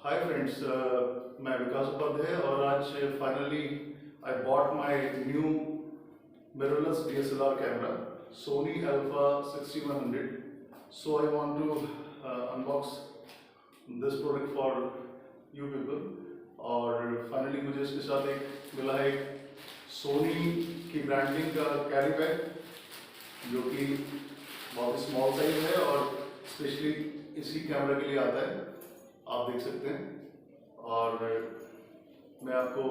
Hi friends, मैं विकास उपाध्याय और आज finally I bought my new mirrorless DSLR camera Sony Alpha 6100. So I want to unbox this product for you people. और finally मुझे इसके साथ एक मिला है सोनी की ब्रांडिंग का कैरी बैग जो कि बहुत ही स्मॉल साइज है और स्पेशली इसी कैमरा के लिए आता है, आप देख सकते हैं। और मैं आपको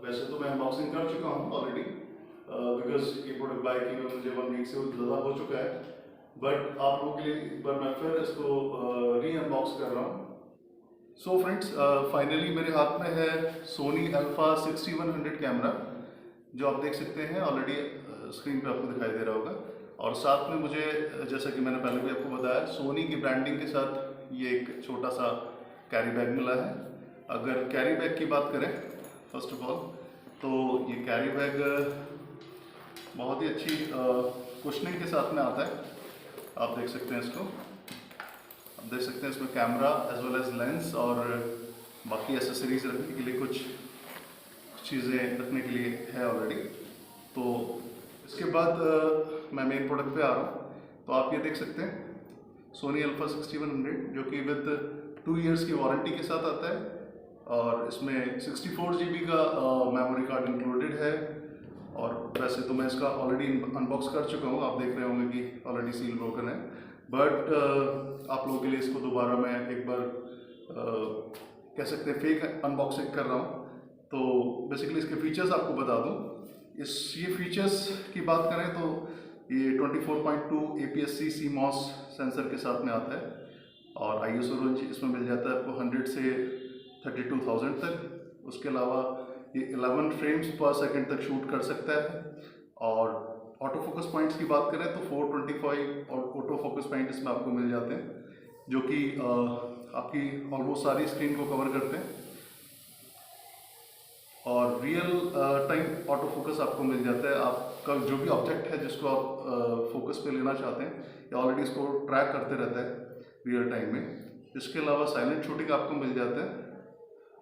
वैसे तो मैं अनबॉक्सिंग कर चुका हूँ ऑलरेडी बिकॉज ये प्रोडक्ट बाय किए हुए मुझे 1 वीक से ज़्यादा हो चुका है, बट आप लोगों के लिए एक बार मैं फिर इसको री अनबॉक्स कर रहा हूँ। सो फ्रेंड्स, फाइनली मेरे हाथ में है सोनी अल्फा 6100 कैमरा जो आप देख सकते हैं ऑलरेडी स्क्रीन पे आपको दिखाई दे रहा होगा। और साथ में मुझे, जैसा कि मैंने पहले भी आपको बताया, सोनी की ब्रांडिंग के साथ ये एक छोटा सा कैरी बैग मिला है। अगर कैरी बैग की बात करें फर्स्ट ऑफ ऑल तो ये कैरी बैग बहुत ही अच्छी कुशनिंग के साथ में आता है, आप देख सकते हैं इसको। आप देख सकते हैं इसमें camera as well as lens और बाकी एसेसरीज रखने के लिए कुछ चीज़ें रखने के लिए है ऑलरेडी। तो इसके बाद मैं मेन प्रोडक्ट पे आ रहा हूँ। तो आप ये देख सकते हैं सोनी अल्फा 6100 जो कि विद 2 इयर्स की वारंटी के साथ आता है और इसमें 64 GB का मेमोरी कार्ड इंक्लूडेड है। और वैसे तो मैं इसका ऑलरेडी अनबॉक्स कर चुका हूँ, आप देख रहे होंगे कि ऑलरेडी सील ब्रोकन है, बट आप लोगों के लिए इसको दोबारा मैं एक बार कह सकते हैं फेक अनबॉक्सिंग कर रहा हूँ। तो बेसिकली इसके फीचर्स आपको बता दूँ। ये फीचर्स की बात करें तो ये 24.2 APS-C CMOS सेंसर के साथ में आता है और ISO रेंज इसमें मिल जाता है आपको 100 से 32,000 तक। उसके अलावा ये 11 फ्रेम्स पर सेकंड तक शूट कर सकता है। और ऑटो फोकस पॉइंट्स की बात करें तो 425 और ऑटो फोकस पॉइंट इसमें आपको मिल जाते हैं जो कि आपकी ऑलमोस्ट सारी स्क्रीन को कवर करते हैं। और रियल टाइम ऑटो फोकस आपको मिल जाता है। आपका जो भी ऑब्जेक्ट है जिसको आप फोकस पे लेना चाहते हैं ये ऑलरेडी इसको ट्रैक करते रहता है रियल टाइम में। इसके अलावा साइलेंट शूटिंग आपको मिल जाता है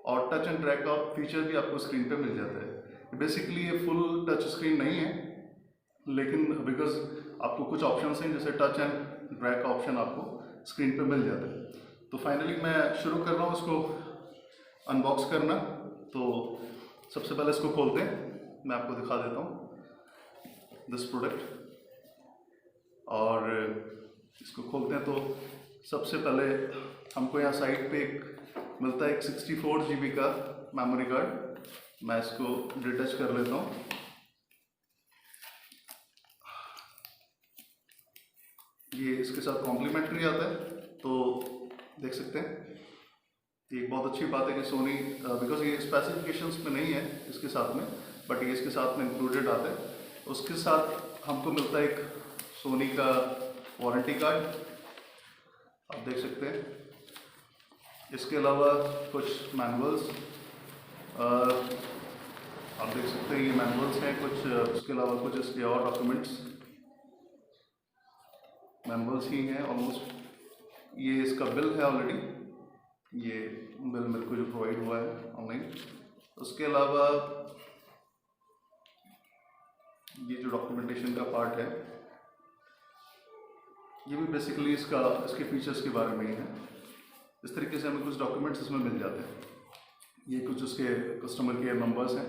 और टच एंड ट्रैक का फीचर भी आपको स्क्रीन पे मिल जाता है। बेसिकली ये फुल टच स्क्रीन नहीं है, लेकिन बिकॉज आपको कुछ ऑप्शन हैं जैसे टच एंड ट्रैक का ऑप्शन आपको स्क्रीन पे मिल जाता है। तो फाइनली मैं शुरू कर रहा हूँ इसको अनबॉक्स करना। तो सबसे पहले इसको खोलते हैं, मैं आपको दिखा देता हूँ दिस प्रोडक्ट। और इसको खोलते हैं तो सबसे पहले हमको यहाँ साइड पे एक मिलता है एक 64 GB का मेमोरी कार्ड। मैं इसको डिटच कर लेता हूँ। ये इसके साथ कॉम्प्लीमेंट्री आता है, तो देख सकते हैं। एक बहुत अच्छी बात है कि सोनी, बिकॉज ये स्पेसिफिकेशंस में नहीं है इसके साथ में, बट ये इसके साथ में इंक्लूडेड आता है। उसके साथ हमको मिलता है एक सोनी का वारंटी कार्ड, आप देख सकते हैं। इसके अलावा कुछ मैनुअल्स आप देख सकते हैं, ये मैनुअल्स हैं कुछ। उसके अलावा कुछ इसके और डॉक्यूमेंट्स मैनुअल्स ही हैं ऑलमोस्ट। ये इसका बिल है ऑलरेडी, ये बिल मेरे को जो प्रोवाइड हुआ है ऑनलाइन। उसके अलावा ये जो डॉक्यूमेंटेशन का पार्ट है ये भी बेसिकली इसके फीचर्स के बारे में ही है। इस तरीके से हमें कुछ डॉक्यूमेंट्स इसमें मिल जाते हैं। ये कुछ उसके कस्टमर केयर नंबर्स हैं।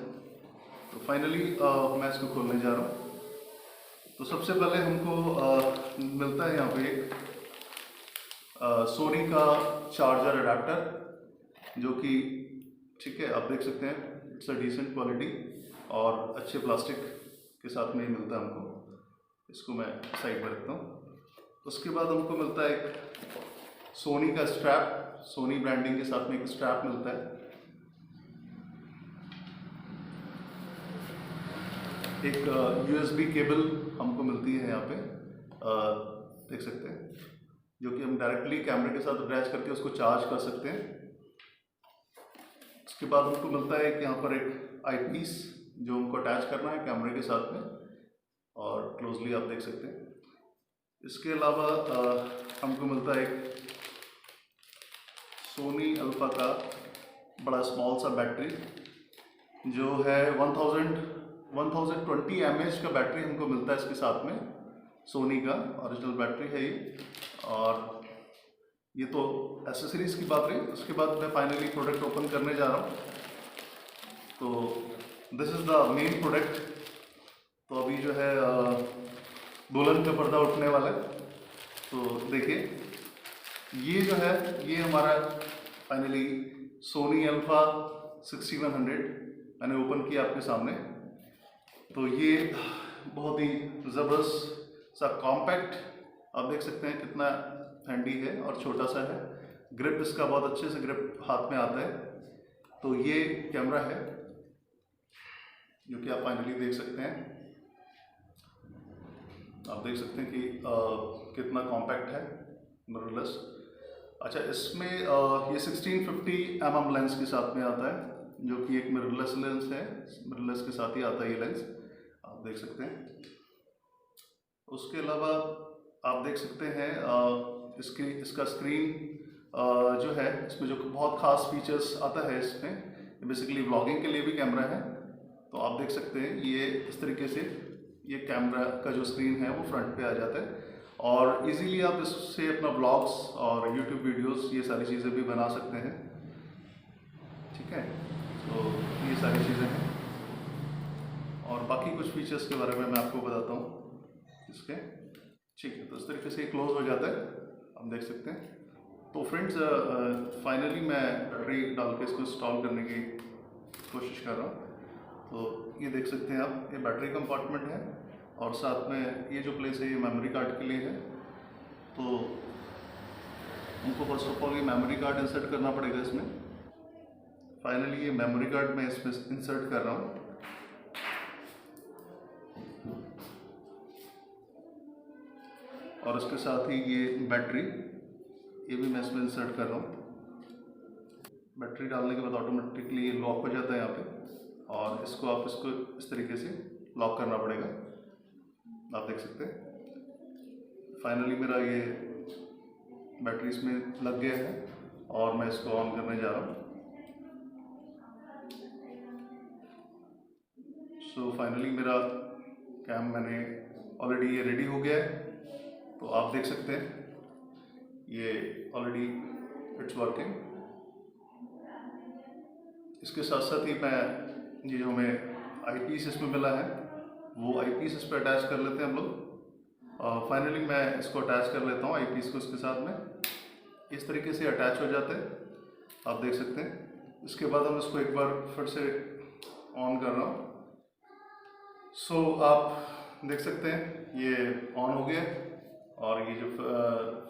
तो फाइनली मैं इसको खोलने जा रहा हूँ। तो सबसे पहले हमको मिलता है यहाँ पे एक सोनी का चार्जर अडेप्टर जो कि ठीक है, आप देख सकते हैं इट्स अ डिसेंट क्वालिटी और अच्छे प्लास्टिक के साथ में ही मिलता है हमको। इसको मैं साइड में रखता हूँ। उसके बाद हमको मिलता है एक सोनी का स्ट्रैप, सोनी ब्रांडिंग के साथ में एक स्ट्रैप मिलता है। एक USB केबल हमको मिलती है यहाँ पे, देख सकते हैं, जो कि हम डायरेक्टली कैमरे के साथ अटैच करके उसको चार्ज कर सकते हैं। उसके बाद हमको मिलता है कि यहाँ पर एक आई पीस जो हमको अटैच करना है कैमरे के साथ में, और क्लोजली आप देख सकते हैं। इसके अलावा हमको मिलता है एक सोनी अल्फा का बड़ा स्मॉल सा बैटरी जो है 1020 mAh का बैटरी हमको मिलता है इसके साथ में। सोनी का ओरिजिनल बैटरी है ये। और ये तो एसेसरीज की बात रही। उसके बाद मैं फाइनली प्रोडक्ट ओपन करने जा रहा हूँ। तो this is the main product. तो अभी जो है दुल्हन का पर्दा उठने वाला है। तो देखिए ये जो है ये हमारा फाइनली सोनी अल्फा 6100 मैंने ओपन किया आपके सामने। तो ये बहुत ही ज़बरदस्त सा कॉम्पैक्ट, आप देख सकते हैं कितना हैंडी है और छोटा सा है। ग्रिप इसका बहुत अच्छे से ग्रिप हाथ में आता है। तो ये कैमरा है जो कि आप फाइनली देख सकते हैं। आप देख सकते हैं कि कितना कॉम्पैक्ट है, मिररलेस। अच्छा, इसमें ये 1650 mm लेंस के साथ में आता है जो कि एक मिररलेस लेंस है। मिररलेस के साथ ही आता है ये लेंस, आप देख सकते हैं। उसके अलावा आप देख सकते हैं इसका स्क्रीन जो है इसमें जो बहुत ख़ास फीचर्स आता है इसमें, बेसिकली व्लॉगिंग के लिए भी कैमरा है। तो आप देख सकते हैं ये इस तरीके से ये कैमरा का जो स्क्रीन है वो फ्रंट पे आ जाता है और इजीली आप इससे अपना व्लॉग्स और यूट्यूब वीडियोस ये सारी चीज़ें भी बना सकते हैं। ठीक है, तो ये सारी चीज़ें हैं और बाकी कुछ फीचर्स के बारे में मैं आपको बताता हूँ इसके। ठीक है, तो इस तरीके से क्लोज हो जाता है, आप देख सकते हैं। तो फ्रेंड्स फाइनली मैं बैटरी डाल के इसको इंस्टॉल करने की कोशिश कर रहा हूँ। तो ये देख सकते हैं आप, ये बैटरी कंपार्टमेंट है और साथ में ये जो प्लेस है ये मेमोरी कार्ड के लिए है। तो उनको फर्स्ट ऑफ ऑल ये मेमोरी कार्ड इंसर्ट करना पड़ेगा इसमें। फाइनली ये मेमोरी कार्ड मैं इसमें इंसर्ट कर रहा हूँ। और उसके साथ ही ये बैटरी, ये भी मैं इसमें इंसर्ट कर रहा हूँ। बैटरी डालने के बाद ऑटोमेटिकली ये लॉक हो जाता है यहाँ पे और इसको इस तरीके से लॉक करना पड़ेगा, आप देख सकते हैं। फाइनली मेरा ये बैटरी इसमें लग गया है और मैं इसको ऑन करने जा रहा हूँ। सो फाइनली मेरा कैम मैंने ऑलरेडी ये रेडी हो गया है। तो आप देख सकते हैं ये ऑलरेडी इट्स वर्किंग। इसके साथ साथ ही मैं ये जो हमें आईपीस इसमें मिला है वो आईपीस इस पर अटैच कर लेते हैं हम लोग। फाइनली मैं इसको अटैच कर लेता हूँ आईपीस को इसके साथ में। इस तरीके से अटैच हो जाते हैं, आप देख सकते हैं। इसके बाद हम इसको एक बार फिर से ऑन कर रहा हूँ। सो आप देख सकते हैं ये ऑन हो गया और ये जो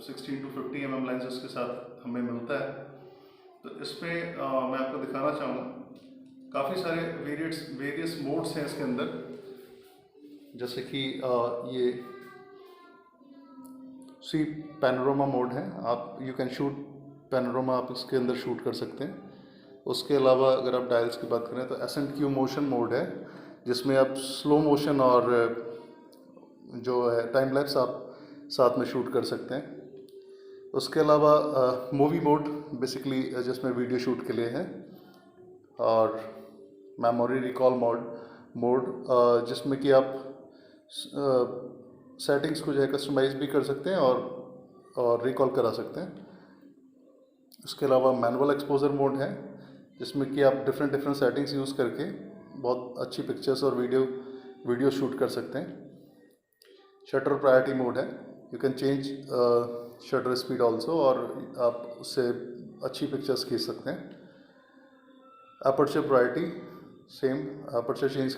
16 to 50 mm लेंस इसके साथ हमें मिलता है। तो इसमें मैं आपको दिखाना चाहूँगा काफ़ी सारे वेरियस मोड्स हैं इसके अंदर, जैसे कि ये सी पैनोरामा मोड है। आप यू कैन शूट पैनोरामा, आप इसके अंदर शूट कर सकते हैं। उसके अलावा अगर आप डायल्स की बात करें तो S&Q मोशन मोड है जिसमें आप स्लो मोशन और जो है टाइम लैप्स आप साथ में शूट कर सकते हैं। उसके अलावा मूवी मोड बेसिकली जिसमें वीडियो शूट के लिए है और मेमोरी रिकॉल मोड जिसमें कि आप सेटिंग्स को जो है कस्टमाइज भी कर सकते हैं और रिकॉल करा सकते हैं। उसके अलावा मैनुअल एक्सपोजर मोड है जिसमें कि आप डिफरेंट सेटिंग्स यूज़ करके बहुत अच्छी पिक्चर्स और वीडियो शूट कर सकते हैं। शटर प्रायोरिटी मोड है, you can change shutter speed also और आप उससे अच्छी पिक्चर्स खींच सकते हैं। Aperture priority same, aperture change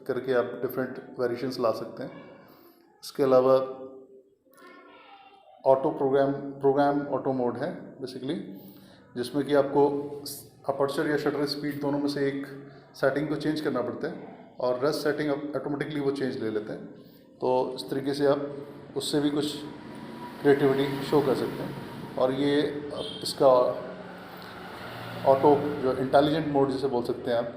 करके आप डिफरेंट वेरिएशंस ला सकते हैं। इसके अलावा प्रोग्राम ऑटो मोड है बेसिकली, जिसमें कि आपको अपर्चर या शटर स्पीड दोनों में से एक सेटिंग को चेंज करना पड़ता है और रेस्ट सेटिंग ऑटोमेटिकली वो चेंज ले लेते हैं। तो इस तरीके से आप उससे भी कुछ क्रिएटिविटी शो कर सकते हैं। और ये इसका ऑटो जो इंटेलिजेंट मोड जिसे बोल सकते हैं आप,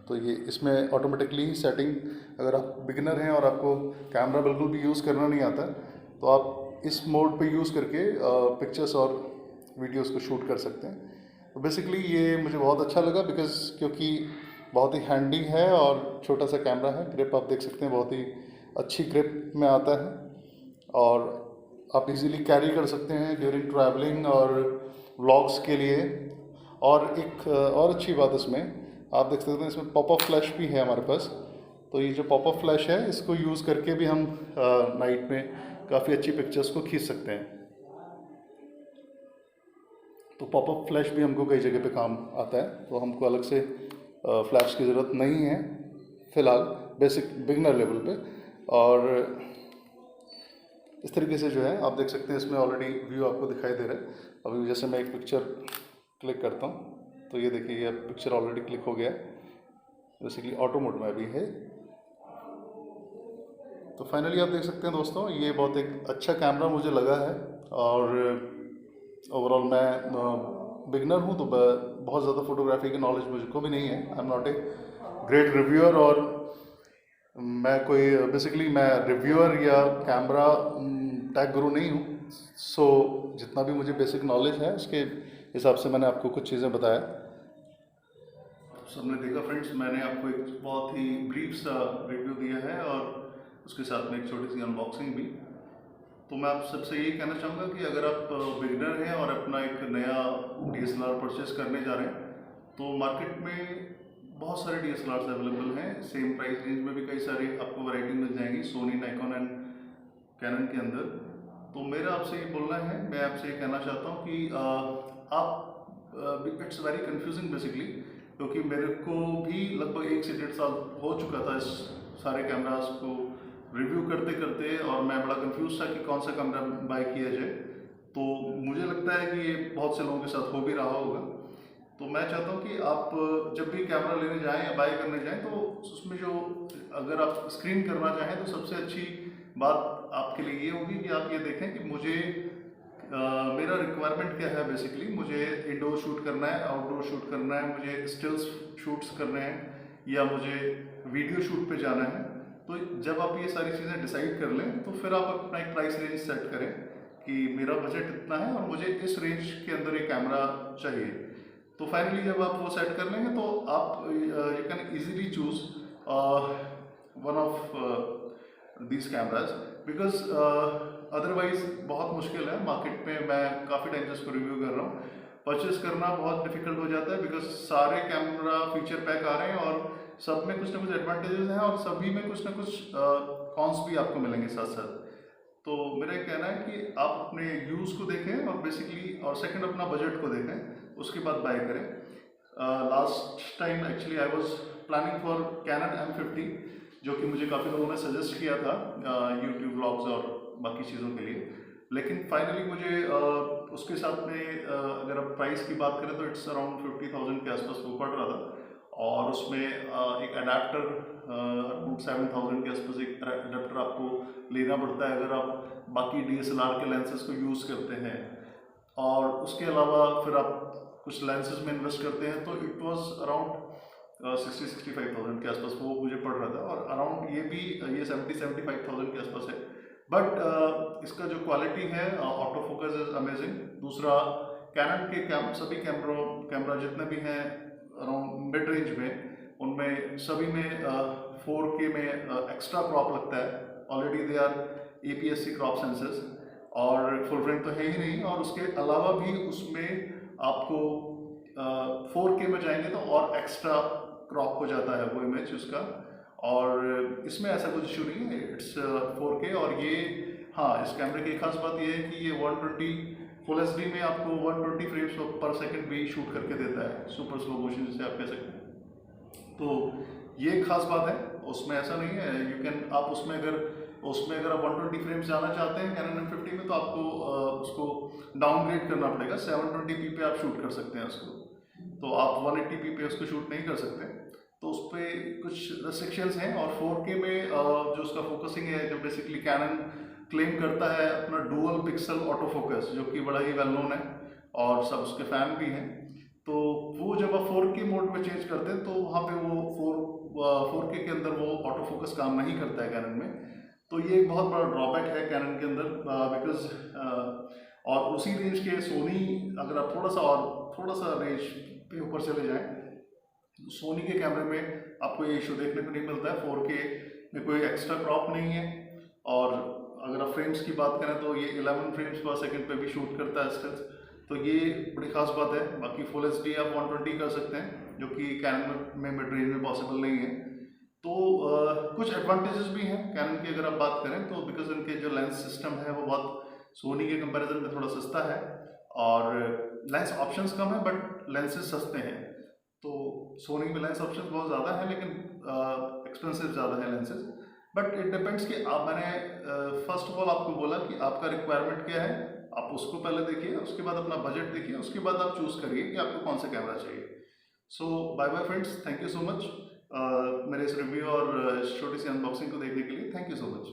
तो ये इसमें ऑटोमेटिकली सेटिंग, अगर आप बिगिनर हैं और आपको कैमरा बिल्कुल भी यूज़ करना नहीं आता तो आप इस मोड पे यूज़ करके पिक्चर्स और वीडियोस को शूट कर सकते हैं। तो बेसिकली ये मुझे बहुत अच्छा लगा क्योंकि बहुत ही हैंडी है और छोटा सा कैमरा है। ग्रिप आप देख सकते हैं बहुत ही अच्छी ग्रिप में आता है और आप इजीली कैरी कर सकते हैं ड्यूरिंग ट्रैवलिंग और व्लॉग्स के लिए। और एक और अच्छी बात इसमें आप देख सकते हैं, इसमें पॉपअप फ्लैश भी है हमारे पास। तो ये जो पॉपअप फ्लैश है इसको यूज़ करके भी हम नाइट में काफ़ी अच्छी पिक्चर्स को खींच सकते हैं। तो पॉपअप फ्लैश भी हमको कई जगह पे काम आता है, तो हमको अलग से फ्लैश की ज़रूरत नहीं है फ़िलहाल बेसिक बिगनर लेवल पे। और इस तरीके से जो है आप देख सकते हैं इसमें ऑलरेडी व्यू आपको दिखाई दे रहा है। अभी जैसे मैं एक पिक्चर क्लिक करता हूँ तो ये देखिए ये पिक्चर ऑलरेडी क्लिक हो गया है, बेसिकली ऑटो मोड में अभी है। तो फाइनली आप देख सकते हैं दोस्तों, ये बहुत एक अच्छा कैमरा मुझे लगा है। और ओवरऑल मैं बिगनर हूँ तो बहुत ज़्यादा फोटोग्राफी की नॉलेज मुझको भी नहीं है। I am not a great reviewer और मैं कोई बेसिकली मैं रिव्यूअर या कैमरा टैग गुरु नहीं हूँ। सो जितना भी मुझे बेसिक नॉलेज है उसके हिसाब से मैंने आपको कुछ चीज़ें बताया। सबने देखा फ्रेंड्स, मैंने आपको एक बहुत ही ब्रीफ सा रिव्यू दिया है और उसके साथ में एक छोटी सी अनबॉक्सिंग भी। तो मैं आप सबसे यही कहना चाहूँगा कि अगर आप बिगनर हैं और अपना एक नया DSLR परचेस करने जा रहे हैं तो मार्केट में बहुत सारे DSLRs अवेलेबल हैं। सेम प्राइस रेंज में भी कई सारी आपको वैरायटी मिल जाएंगी सोनी, नाइकॉन एंड कैनन के अंदर। तो मेरा आपसे ये बोलना है, मैं आपसे ये कहना चाहता हूँ कि आप इट्स वेरी कंफ्यूजिंग बेसिकली, क्योंकि मेरे को भी लगभग 1 से 1.5 साल हो चुका था इस सारे कैमरास को रिव्यू करते करते, और मैं बड़ा कंफ्यूज था कि कौन सा कैमरा बाय किया जाए। तो मुझे लगता है कि ये बहुत से लोगों के साथ हो भी रहा होगा। तो मैं चाहता हूँ कि आप जब भी कैमरा लेने जाएं या बाय करने जाएं तो उसमें जो अगर आप स्क्रीन करना चाहें तो सबसे अच्छी बात आपके लिए ये होगी कि आप ये देखें कि मुझे मेरा रिक्वायरमेंट क्या है। बेसिकली मुझे इंडोर शूट करना है, आउटडोर शूट करना है, मुझे स्टिल्स शूट्स करने हैं या मुझे वीडियो शूट पे जाना है। तो जब आप ये सारी चीज़ें डिसाइड कर लें तो फिर आप अपना एक प्राइस रेंज सेट करें कि मेरा बजट इतना है और मुझे इस रेंज के अंदर एक कैमरा चाहिए। तो फाइनली जब आप वो सेट कर लेंगे तो आप you can easily choose one of these cameras, because otherwise बहुत मुश्किल है मार्केट में। मैं काफ़ी टाइम से इसको रिव्यू कर रहा हूँ, परचेस करना बहुत डिफिकल्ट हो जाता है बिकॉज सारे कैमरा फीचर पैक आ रहे हैं और सब में कुछ ना कुछ एडवांटेजेस हैं और सभी में कुछ ना कुछ कॉन्स भी आपको मिलेंगे साथ साथ। तो मेरा ये कहना है कि आप अपने यूज़ को देखें और बेसिकली और सेकंड अपना बजट को देखें, उसके बाद बाय करें। Last time actually I was planning for Canon M50, जो कि मुझे काफ़ी लोगों ने सजेस्ट किया था यूट्यूब व्लॉग्स और बाकी चीज़ों के लिए। लेकिन फाइनली मुझे उसके साथ में अगर आप प्राइस की बात करें तो इट्स अराउंड 50,000 के आसपास वो पड़ रहा था। और उसमें एक अडेप्टर अराउंड 7,000 के आसपास एक अडेप्टर आपको लेना पड़ता है अगर आप बाकी DSLR के लेंसेज को यूज़ करते हैं। और उसके अलावा फिर आप कुछ लेंसेज में इन्वेस्ट करते हैं तो इट वाज अराउंड 60-65,000 के आसपास वो मुझे पड़ रहा था। और अराउंड ये भी ये 70-75,000 के आसपास है। बट इसका जो क्वालिटी है ऑटो फोकस इज अमेजिंग। दूसरा कैनन के सभी कैमरा जितने भी हैं अराउंड मिड रेंज में, उनमें सभी में 4K में एक्स्ट्रा क्रॉप लगता है। Already they are APS-C crop sensors और फुल फ्रेम तो है ही नहीं, और उसके अलावा भी उसमें आपको 4K में जाएंगे तो और एक्स्ट्रा क्रॉप हो जाता है वो इमेज उसका। और इसमें ऐसा कुछ इशू नहीं है, इट्स 4K। और ये हाँ, इस कैमरे की खास बात ये है कि ये 120 फुल HD में आपको 120 फ्रेम्स पर सेकंड भी शूट करके देता है, सुपर स्लो मोशन जिसे आप कह सकते हैं। तो ये खास बात है, उसमें ऐसा नहीं है। यू कैन आप उसमें अगर आप 120 फ्रेम्स जाना चाहते हैं कैनन M50 में तो आपको उसको डाउनग्रेड करना पड़ेगा। 720p पे आप शूट कर सकते हैं उसको, तो आप 180p पे उसको शूट नहीं कर सकते। तो उस पर कुछ रेस्ट्रिक्शंस हैं। और 4K में जो उसका फोकसिंग है, जो बेसिकली कैनन क्लेम करता है अपना डुअल पिक्सल ऑटो फोकस, जो कि बड़ा ही वेल नोन है और सब उसके फैन भी हैं। तो वो जब आप 4K मोड में चेंज करते हैं तो वहाँ पे वो 4K के अंदर वो ऑटो फोकस काम नहीं करता है कैनन में। तो ये एक बहुत बड़ा ड्रॉबैक है कैनन के अंदर, बिकॉज और उसी रेंज के सोनी, अगर आप थोड़ा सा रेंज पे ऊपर चले जाएं, सोनी के कैमरे में आपको ये इशू देखने को नहीं मिलता है। 4K में कोई एक्स्ट्रा क्रॉप नहीं है, और अगर आप फ्रेम्स की बात करें तो ये 11 फ्रेम्स पर सेकंड पे भी शूट करता है स्टिल्स, तो ये बड़ी खास बात है। बाकी फुल HD आप 120 कर सकते हैं, जो कि कैनन में मिड रेंज में पॉसिबल नहीं है। तो कुछ एडवांटेजेस भी हैं कैनन की अगर आप बात करें तो, बिकॉज इनके जो लेंस सिस्टम है वो बहुत सोनी के कंपैरिजन में थोड़ा सस्ता है, और लेंस ऑप्शंस कम है बट लेंसेज सस्ते हैं। तो सोनी में लेंस ऑप्शंस बहुत ज़्यादा है, लेकिन एक्सपेंसिव ज़्यादा है लेंसेज। बट इट डिपेंड्स कि आप, मैंने फर्स्ट ऑफ ऑल आपको बोला कि आपका रिक्वायरमेंट क्या है, आप उसको पहले देखिए, उसके बाद अपना बजट देखिए, उसके बाद आप चूज़ करिए कि आपको कौन सा कैमरा चाहिए। So bye bye friends, thank you so much मेरे इस रिव्यू और छोटी सी अनबॉक्सिंग को देखने के लिए। Thank you so much.